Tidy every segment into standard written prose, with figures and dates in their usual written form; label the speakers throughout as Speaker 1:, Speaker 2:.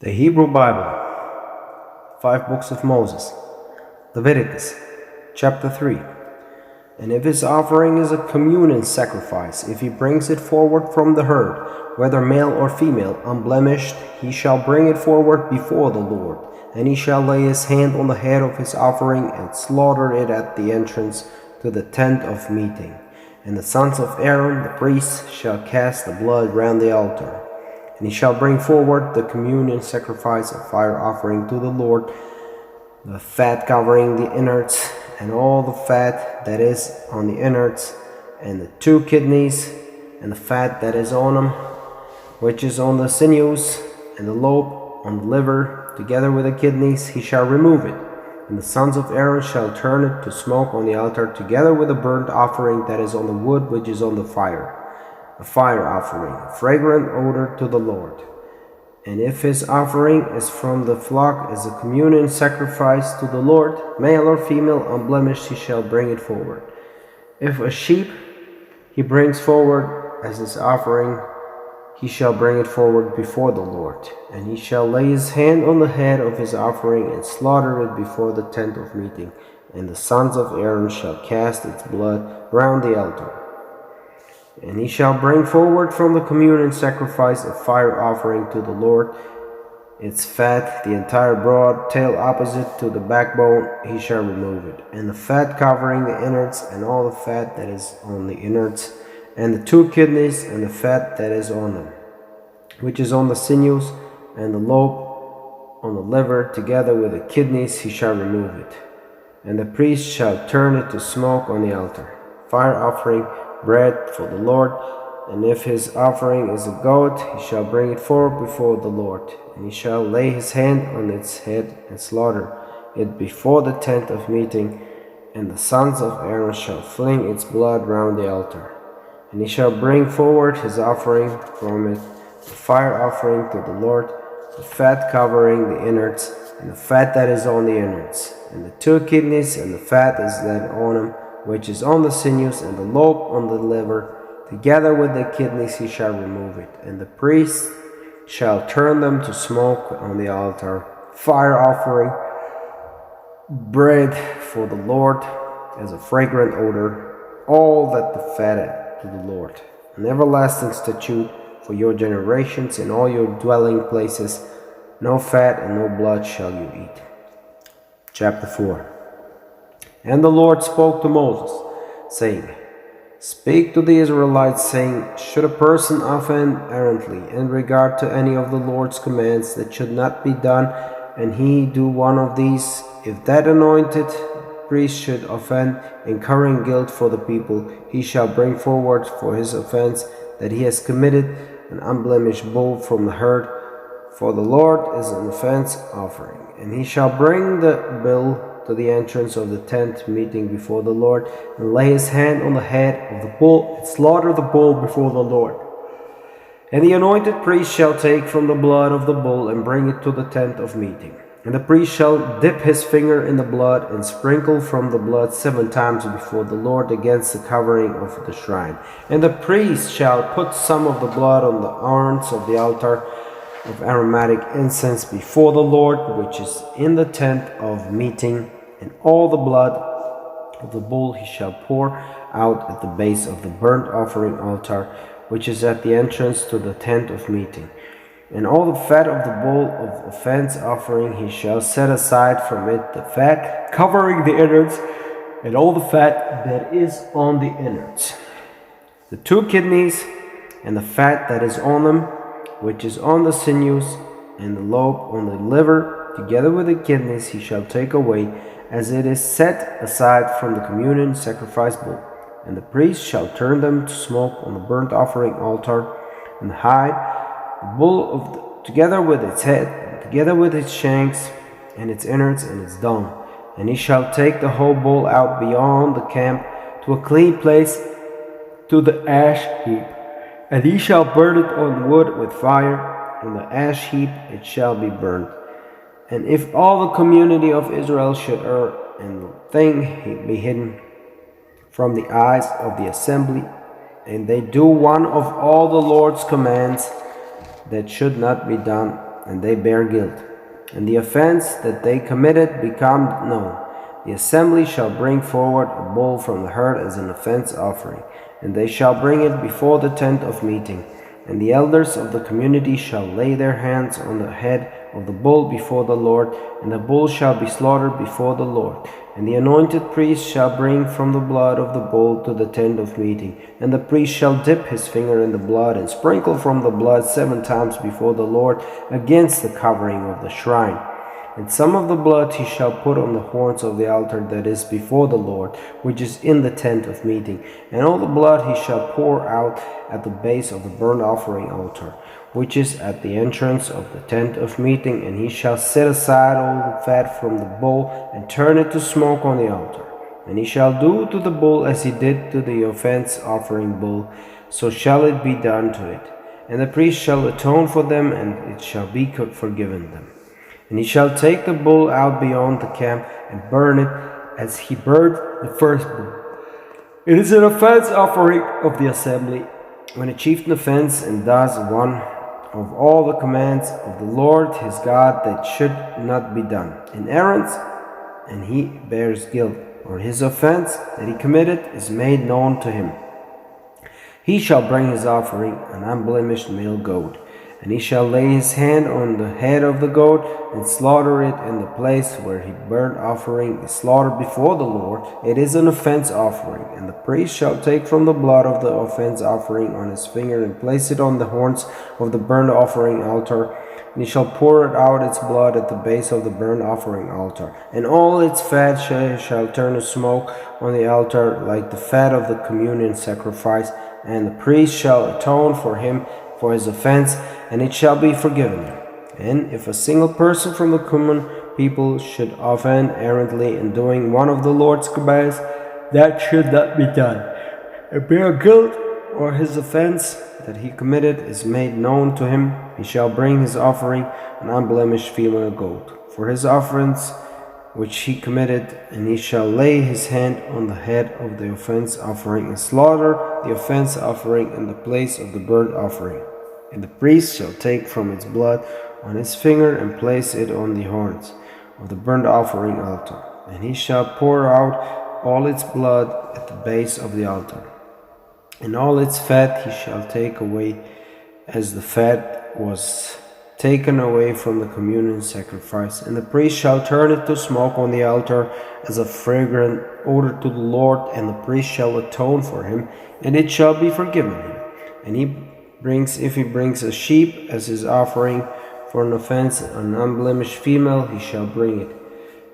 Speaker 1: The Hebrew Bible, 5 books of Moses. Leviticus, chapter 3. And if his offering is a communion sacrifice, if he brings it forward from the herd, whether male or female, unblemished, he shall bring it forward before the Lord. And he shall lay his hand on the head of his offering and slaughter it at the entrance to the tent of meeting. And the sons of Aaron, the priests, shall cast the blood round the altar. And he shall bring forward the communion sacrifice of fire offering to the Lord, the fat covering the innards, and all the fat that is on the innards, and the 2 kidneys, and the fat that is on them, which is on the sinews, and the lobe on the liver, together with the kidneys, he shall remove it. And the sons of Aaron shall turn it to smoke on the altar, together with the burnt offering that is on the wood which is on the fire, a fire offering, a fragrant odor to the Lord. And if his offering is from the flock as a communion sacrifice to the Lord, male or female, unblemished, he shall bring it forward. If a sheep he brings forward as his offering, he shall bring it forward before the Lord. And he shall lay his hand on the head of his offering and slaughter it before the tent of meeting. And the sons of Aaron shall cast its blood round the altar. And he shall bring forward from the communion sacrifice a fire offering to the Lord. Its fat, the entire broad tail opposite to the backbone, he shall remove it. And the fat covering the innards, and all the fat that is on the innards, and the 2 kidneys, and the fat that is on them, which is on the sinews, and the lobe on the liver, together with the kidneys, he shall remove it. And the priest shall turn it to smoke on the altar. Fire offering, bread for the Lord. And if his offering is a goat, he shall bring it forward before the Lord. And he shall lay his hand on its head and slaughter it before the tent of meeting. And the sons of Aaron shall fling its blood round the altar. And he shall bring forward his offering from it, the fire offering to the Lord, the fat covering the innards, and the fat that is on the innards, and the 2 kidneys, and the fat is that on them, which is on the sinews, and the lobe on the liver, together with the kidneys he shall remove it. And the priest shall turn them to smoke on the altar, fire offering, bread for the Lord, as a fragrant odor, all that the fat to the Lord. An everlasting statute for your generations in all your dwelling places. No fat and no blood shall you eat. Chapter 4. And the Lord spoke to Moses, saying, Speak to the Israelites, saying, Should a person offend errantly in regard to any of the Lord's commands that should not be done, and he do one of these, if that anointed priest should offend, incurring guilt for the people, he shall bring forward for his offense that he has committed an unblemished bull from the herd, for the Lord is an offense offering. And he shall bring the bull to the entrance of the tent meeting before the Lord, and lay his hand on the head of the bull, and slaughter the bull before the Lord. And the anointed priest shall take from the blood of the bull, and bring it to the tent of meeting. And the priest shall dip his finger in the blood, and sprinkle from the blood 7 times before the Lord against the covering of the shrine. And the priest shall put some of the blood on the horns of the altar of aromatic incense before the Lord, which is in the tent of meeting. And all the blood of the bull he shall pour out at the base of the burnt offering altar, which is at the entrance to the tent of meeting. And all the fat of the bull of offense offering he shall set aside from it, the fat covering the innards, and all the fat that is on the innards, the 2 kidneys, and the fat that is on them, which is on the sinews, and the lobe on the liver, together with the kidneys he shall take away, as it is set aside from the communion sacrifice bull. And the priest shall turn them to smoke on the burnt offering altar, and hide the bull together with its head, and together with its shanks, and its innards, and its dung. And he shall take the whole bull out beyond the camp to a clean place, to the ash heap. And he shall burn it on wood with fire, and the ash heap it shall be burned. And if all the community of Israel should err, and the thing be hidden from the eyes of the assembly, and they do one of all the Lord's commands that should not be done, and they bear guilt, and the offense that they committed become known. The assembly shall bring forward a bull from the herd as an offense offering, and they shall bring it before the tent of meeting. And the elders of the community shall lay their hands on the head of the bull before the Lord, and the bull shall be slaughtered before the Lord. And the anointed priest shall bring from the blood of the bull to the tent of meeting, and the priest shall dip his finger in the blood, and sprinkle from the blood 7 times before the Lord against the covering of the shrine. And some of the blood he shall put on the horns of the altar that is before the Lord, which is in the tent of meeting. And all the blood he shall pour out at the base of the burnt offering altar, which is at the entrance of the tent of meeting. And he shall set aside all the fat from the bull, and turn it to smoke on the altar. And he shall do to the bull as he did to the offense offering bull, so shall it be done to it. And the priest shall atone for them, and it shall be forgiven them. And he shall take the bull out beyond the camp, and burn it as he burned the first bull. It is an offense offering of the assembly. When a chieftain offends and does one of all the commands of the Lord his God that should not be done, in errance, and he bears guilt, or his offense that he committed is made known to him, he shall bring his offering, an unblemished male goat. And he shall lay his hand on the head of the goat, and slaughter it in the place where his burnt offering is slaughtered before the Lord. It is an offense offering. And the priest shall take from the blood of the offense offering on his finger, and place it on the horns of the burnt offering altar. And he shall pour it out its blood at the base of the burnt offering altar. And all its fat shall turn to smoke on the altar, like the fat of the communion sacrifice. And the priest shall atone for him for his offense, and it shall be forgiven him. And if a single person from the common people should offend errantly in doing one of the Lord's commands, that should not be done, and bear guilt, or his offense that he committed is made known to him, he shall bring his offering, an unblemished female goat, for his offense which he committed, and he shall lay his hand on the head of the offense offering, and slaughter the offense offering in the place of the burnt offering. And the priest shall take from its blood on his finger, and place it on the horns of the burnt offering altar. And he shall pour out all its blood at the base of the altar. And all its fat he shall take away, as the fat was taken away from the communion sacrifice. And the priest shall turn it to smoke on the altar as a fragrant odor to the Lord, and the priest shall atone for him, and it shall be forgiven him. And if he brings a sheep as his offering for an offense, an unblemished female, he shall bring it.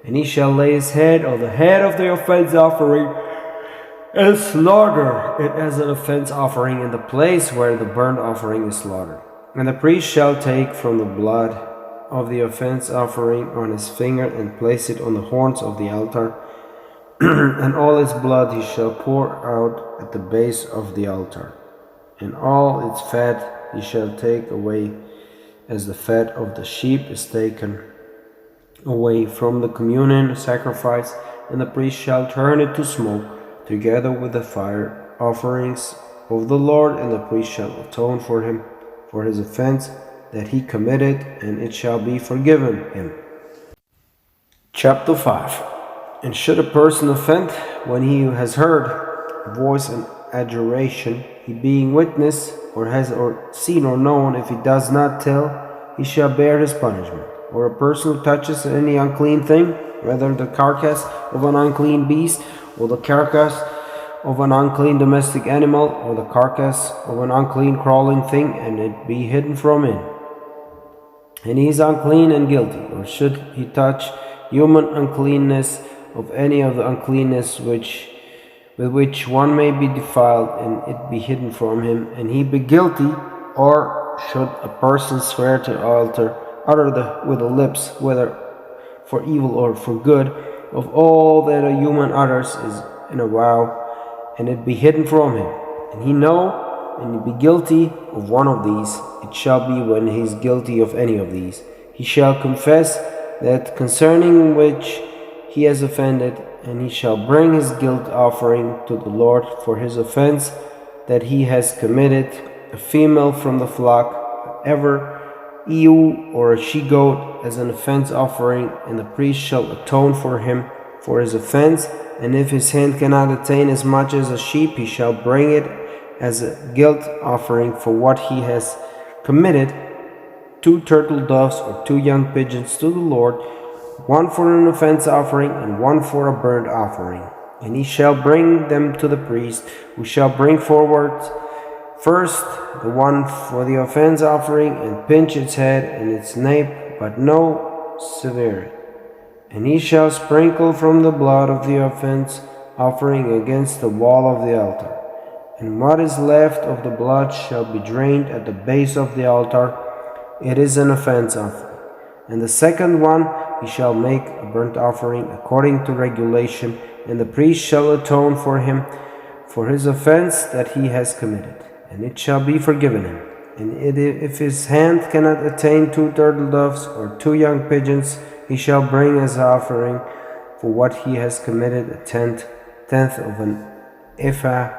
Speaker 1: And he shall lay his head on the head of the offense offering, and slaughter it as an offense offering in the place where the burnt offering is slaughtered. And the priest shall take from the blood of the offense offering on his finger, and place it on the horns of the altar. And all its blood he shall pour out at the base of the altar. And all its fat he shall take away, as the fat of the sheep is taken away from the communion sacrifice. And the priest shall turn it to smoke, together with the fire offerings of the Lord. And the priest shall atone for him for his offense that he committed, and it shall be forgiven him. Chapter 5. And should a person offend when he has heard a voice and adjuration, he being witness, or has seen or known, if he does not tell, he shall bear his punishment. Or a person who touches any unclean thing, whether the carcass of an unclean beast, or the carcass of an unclean domestic animal, or the carcass of an unclean crawling thing, and it be hidden from him, and he is unclean and guilty. Or should he touch human uncleanness of any of the uncleanness with which one may be defiled, and it be hidden from him, and he be guilty. Or should a person swear to utter with the lips, whether for evil or for good, of all that a human utters is in a vow, and it be hidden from him, and he know, and he be guilty of one of these, it shall be when he is guilty of any of these, he shall confess that concerning which he has offended, and he shall bring his guilt offering to the Lord for his offense that he has committed, a female from the flock, ever ewe or a she-goat as an offense offering, and the priest shall atone for him for his offense. And if his hand cannot attain as much as a sheep, he shall bring it as a guilt offering for what he has committed, 2 turtle doves or 2 young pigeons to the Lord, 1 for an offense offering and 1 for a burnt offering. And he shall bring them to the priest, who shall bring forward first the one for the offense offering, and pinch its head and its nape, but no sever it. And he shall sprinkle from the blood of the offense offering against the wall of the altar. And what is left of the blood shall be drained at the base of the altar. It is an offense offering. And the second one he shall make a burnt offering according to regulation, and the priest shall atone for him for his offense that he has committed, and it shall be forgiven him. And if his hand cannot attain 2 turtle doves or 2 young pigeons, he shall bring as offering for what he has committed a tenth of an ephah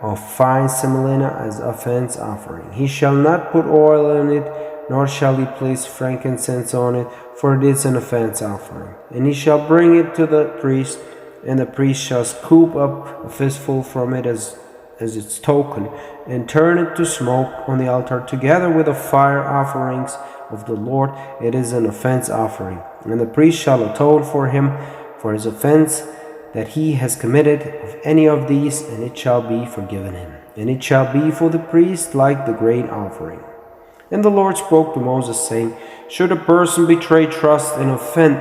Speaker 1: of fine semolina as offense offering. He shall not put oil in it, nor shall he place frankincense on it, for it is an offense offering. And he shall bring it to the priest, and the priest shall scoop up a fistful from it as its token, and turn it to smoke on the altar together with the fire offerings of the Lord. It is an offense offering. And the priest shall atone for him for his offense that he has committed of any of these, and it shall be forgiven him. And it shall be for the priest like the grain offering. And the Lord spoke to Moses, saying, Should a person betray trust and offend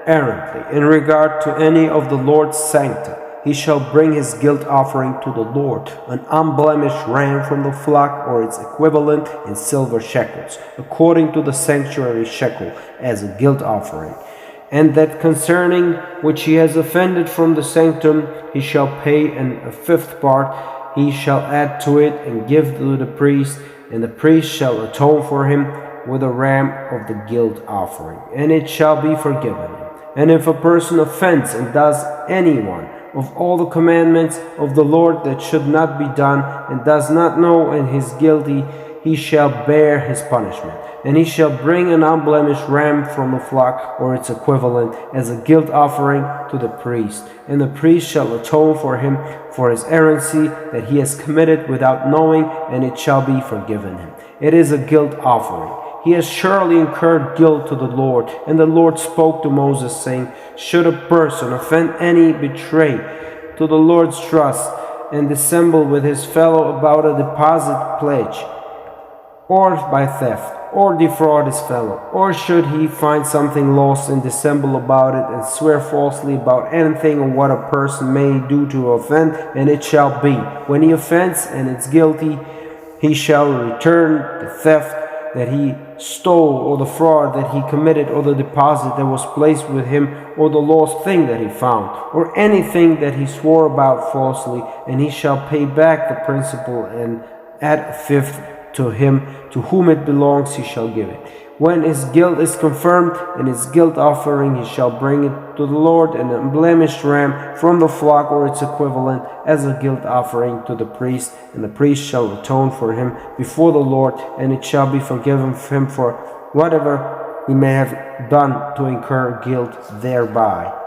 Speaker 1: errantly in regard to any of the Lord's sancta, he shall bring his guilt offering to the Lord, an unblemished ram from the flock or its equivalent in silver shekels, according to the sanctuary shekel, as a guilt offering. And that concerning which he has offended from the sanctum, he shall pay a 5th part. He shall add to it and give to the priest, and the priest shall atone for him with a ram of the guilt offering, and it shall be forgiven him. And if a person offends and does any one of all the commandments of the Lord that should not be done, and does not know and is guilty, he shall bear his punishment. And he shall bring an unblemished ram from the flock or its equivalent as a guilt offering to the priest. And the priest shall atone for him for his errancy that he has committed without knowing, and it shall be forgiven him. It is a guilt offering. He has surely incurred guilt to the Lord. And the Lord spoke to Moses, saying, Should a person offend any, betray to the Lord's trust, and dissemble with his fellow about a deposit pledge, or by theft, or defraud his fellow, or should he find something lost and dissemble about it, and swear falsely about anything or what a person may do to offend, and it shall be, when he offends and is guilty, he shall return the theft that he stole, or the fraud that he committed, or the deposit that was placed with him, or the lost thing that he found, or anything that he swore about falsely, and he shall pay back the principal, and add a 5th to him to whom it belongs. He shall give it. When his guilt is confirmed and his guilt offering, he shall bring it to the Lord, an unblemished ram from the flock or its equivalent, as a guilt offering to the priest, and the priest shall atone for him before the Lord, and it shall be forgiven him for whatever he may have done to incur guilt thereby.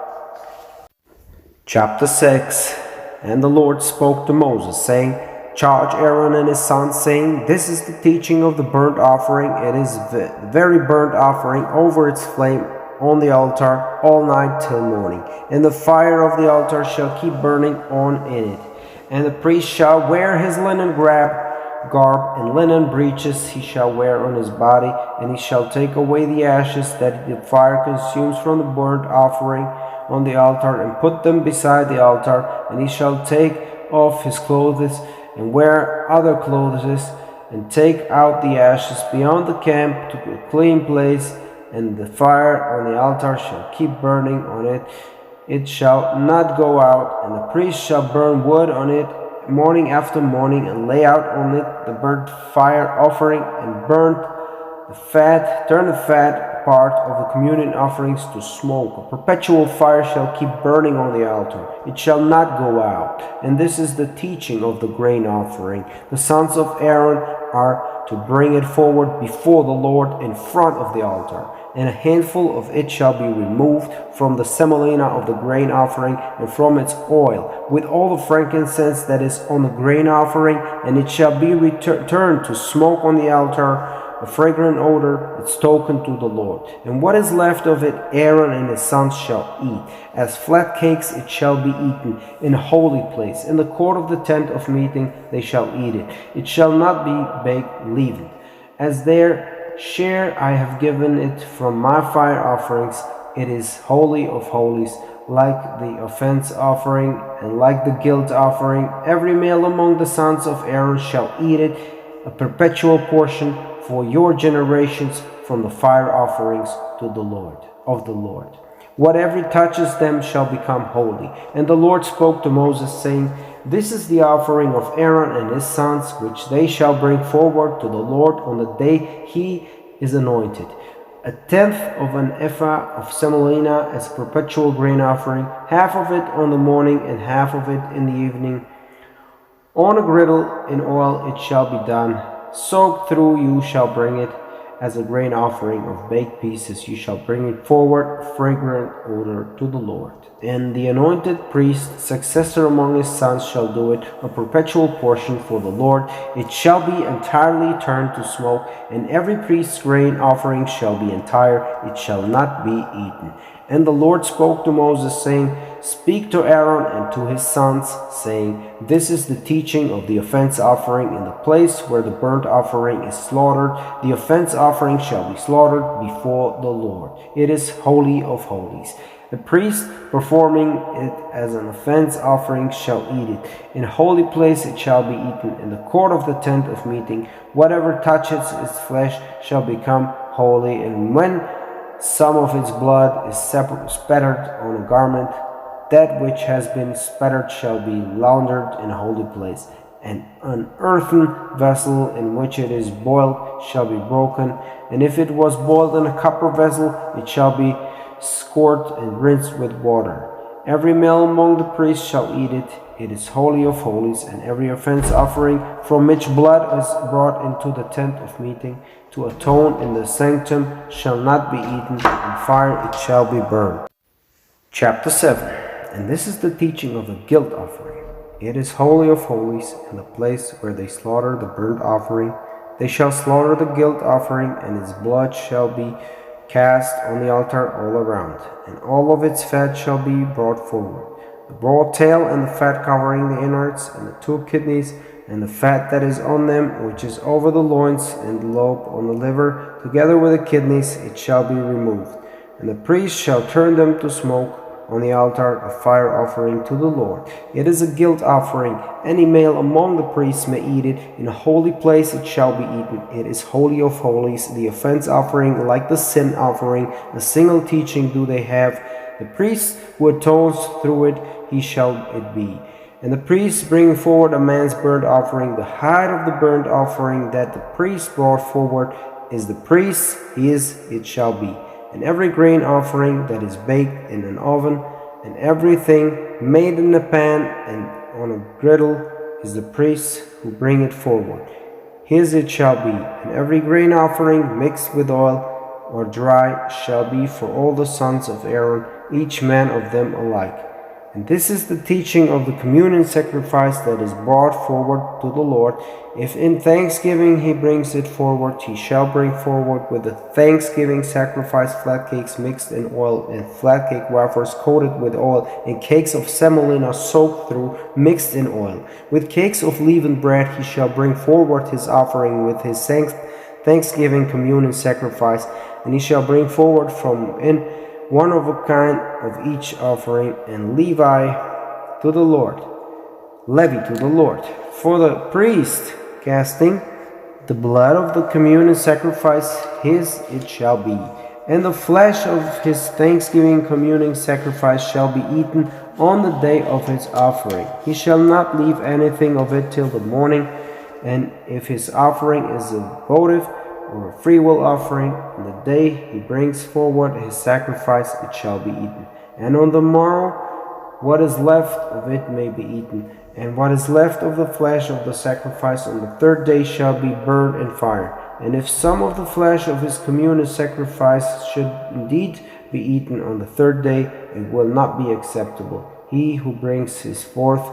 Speaker 1: Chapter 6. And the Lord spoke to Moses, saying, Charge Aaron and his sons, saying, This is the teaching of the burnt offering. It is the very burnt offering over its flame on the altar all night till morning. And the fire of the altar shall keep burning on in it. And the priest shall wear his linen garb, and linen breeches he shall wear on his body, and he shall take away the ashes that the fire consumes from the burnt offering on the altar, and put them beside the altar. And he shall take off his clothes, and wear other clothes, and take out the ashes beyond the camp to a clean place, and the fire on the altar shall keep burning on it. It shall not go out, and the priest shall burn wood on it morning after morning, and lay out on it the burnt fire offering, and turn the fat part of the communion offerings to smoke. A perpetual fire shall keep burning on the altar. It shall not go out. And this is the teaching of the grain offering. The sons of Aaron are to bring it forward before the Lord in front of the altar. And a handful of it shall be removed from the semolina of the grain offering and from its oil, with all the frankincense that is on the grain offering, and it shall be returned to smoke on the altar, a fragrant odor, its token to the Lord. And what is left of it Aaron and his sons shall eat. As flat cakes it shall be eaten in a holy place. In the court of the tent of meeting they shall eat it. It shall not be baked leavened. As their share I have given it from my fire offerings. It is holy of holies, like the offense offering and like the guilt offering. Every male among the sons of Aaron shall eat it, a perpetual portion for your generations from the fire offerings to the Lord of the Lord. Whatever touches them shall become holy. And the Lord spoke to Moses, saying, This is the offering of Aaron and his sons, which they shall bring forward to the Lord on the day he is anointed. 1/10 of an ephah of semolina as a perpetual grain offering, half of it on the morning and half of it in the evening. On a griddle in oil it shall be done. Soaked through you shall bring it. As a grain offering of baked pieces, you shall bring it forward, fragrant odor to the Lord. And the anointed priest, successor among his sons, shall do it, a perpetual portion for the Lord. It shall be entirely turned to smoke, and every priest's grain offering shall be entire, it shall not be eaten. And the Lord spoke to Moses, saying, Speak to Aaron and to his sons, saying, This is the teaching of the offense offering in the place where the burnt offering is slaughtered. The offense offering shall be slaughtered before the Lord. It is holy of holies. The priest performing it as an offense offering shall eat it. In a holy place it shall be eaten. In the court of the tent of meeting, whatever touches its flesh shall become holy. And when some of its blood is spattered on a garment, that which has been spattered shall be laundered in a holy place. And an earthen vessel in which it is boiled shall be broken. And if it was boiled in a copper vessel, it shall be scoured and rinsed with water. Every male among the priests shall eat it. It is holy of holies. And every offense offering from which blood is brought into the tent of meeting to atone in the sanctum shall not be eaten. In fire it shall be burned. Chapter 7. And this is the teaching of the guilt offering. It is holy of holies. In the place where they slaughter the burnt offering, they shall slaughter the guilt offering, and its blood shall be cast on the altar all around, and all of its fat shall be brought forward, the broad tail and the fat covering the innards, and the 2 kidneys, and the fat that is on them, which is over the loins, and the lobe on the liver, together with the kidneys, it shall be removed. And the priest shall turn them to smoke on the altar, a fire offering to the Lord. It is a guilt offering. Any male among the priests may eat it. In a holy place it shall be eaten. It is holy of holies. The offense offering, like the sin offering, a single teaching do they have. The priest who atones through it, he shall it be. And the priest bring forward a man's burnt offering. The height of the burnt offering that the priest brought forward is the priest's, it shall be. And every grain offering that is baked in an oven, and everything made in a pan and on a griddle, is the priest's who bring it forward. His it shall be. And every grain offering mixed with oil or dry shall be for all the sons of Aaron, each man of them alike. And this is the teaching of the communion sacrifice that is brought forward to the Lord. If in thanksgiving he brings it forward, he shall bring forward with the thanksgiving sacrifice flat cakes mixed in oil, and flat cake wafers coated with oil, and cakes of semolina soaked through, mixed in oil. With cakes of leavened bread he shall bring forward his offering with his thanksgiving communion sacrifice, and he shall bring forward from in one of a kind of each offering, and Levi to the Lord. For the priest casting the blood of the communion sacrifice, his it shall be. And the flesh of his thanksgiving communion sacrifice shall be eaten on the day of his offering. He shall not leave anything of it till the morning. And if his offering is a votive or a freewill offering, on the day he brings forward his sacrifice, it shall be eaten. And on the morrow, what is left of it may be eaten. And what is left of the flesh of the sacrifice on the third day shall be burned in fire. And if some of the flesh of his communion sacrifice should indeed be eaten on the third day, it will not be acceptable. He who brings his forth,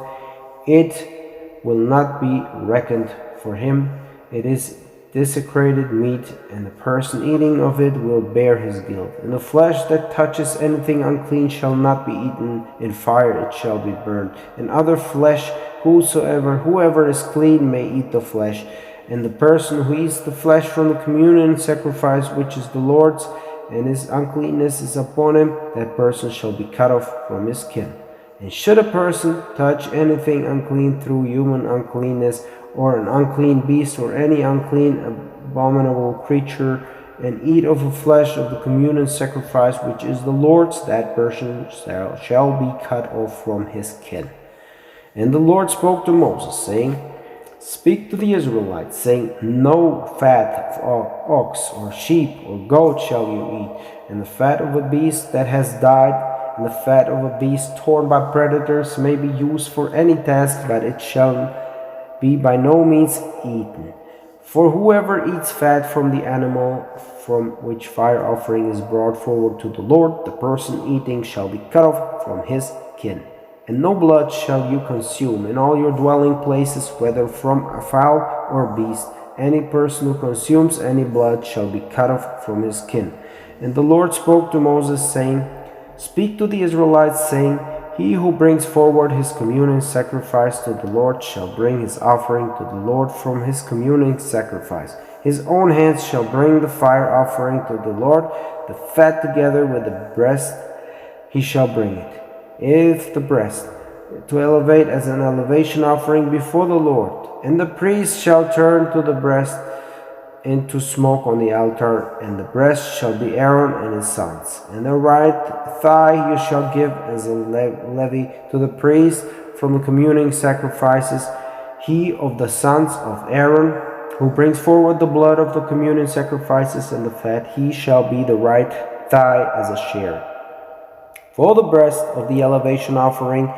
Speaker 1: it will not be reckoned for him. It is desecrated meat, and the person eating of it will bear his guilt. And the flesh that touches anything unclean shall not be eaten in fire, it shall be burned. And other flesh, whoever is clean may eat the flesh. And the person who eats the flesh from the communion sacrifice, which is the Lord's, and his uncleanness is upon him, that person shall be cut off from his kin. And should a person touch anything unclean through human uncleanness, or an unclean beast, or any unclean abominable creature, and eat of the flesh of the communion sacrifice, which is the Lord's, that person shall be cut off from his kin. And the Lord spoke to Moses, saying, Speak to the Israelites, saying, No fat of ox or sheep or goat shall you eat, and the fat of a beast that has died, and the fat of a beast torn by predators may be used for any task, but it shall be by no means eaten. For whoever eats fat from the animal from which fire offering is brought forward to the Lord, the person eating shall be cut off from his kin. And no blood shall you consume in all your dwelling places, whether from a fowl or beast. Any person who consumes any blood shall be cut off from his kin. And the Lord spoke to Moses, saying, Speak to the Israelites, saying, He who brings forward his communion sacrifice to the Lord shall bring his offering to the Lord from his communion sacrifice. His own hands shall bring the fire offering to the Lord, the fat together with the breast he shall bring it. If the breast, to elevate as an elevation offering before the Lord. And the priest shall turn to the breast into smoke on the altar, and the breast shall be Aaron and his sons. And the right thigh you shall give as a levy to the priest from the communing sacrifices. He of the sons of Aaron, who brings forward the blood of the communion sacrifices and the fat, he shall be the right thigh as a share. For the breast of the elevation offering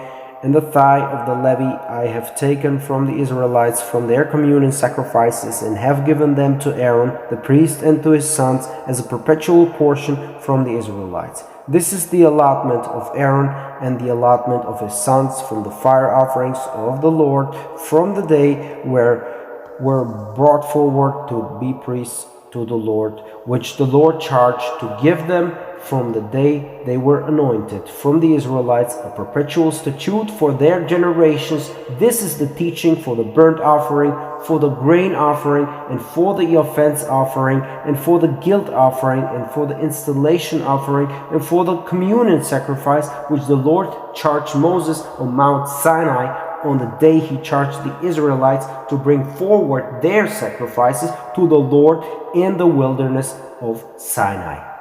Speaker 1: and the thigh of the levy I have taken from the Israelites from their communion sacrifices, and have given them to Aaron the priest and to his sons as a perpetual portion from the Israelites. This is the allotment of Aaron and the allotment of his sons from the fire offerings of the Lord from the day were brought forward to be priests to the Lord, which the Lord charged to give them from the day they were anointed from the Israelites, a perpetual statute for their generations. This is the teaching for the burnt offering, for the grain offering, and for the offense offering, and for the guilt offering, and for the installation offering, and for the communion sacrifice, which the Lord charged Moses on Mount Sinai on the day he charged the Israelites to bring forward their sacrifices to the Lord in the wilderness of Sinai.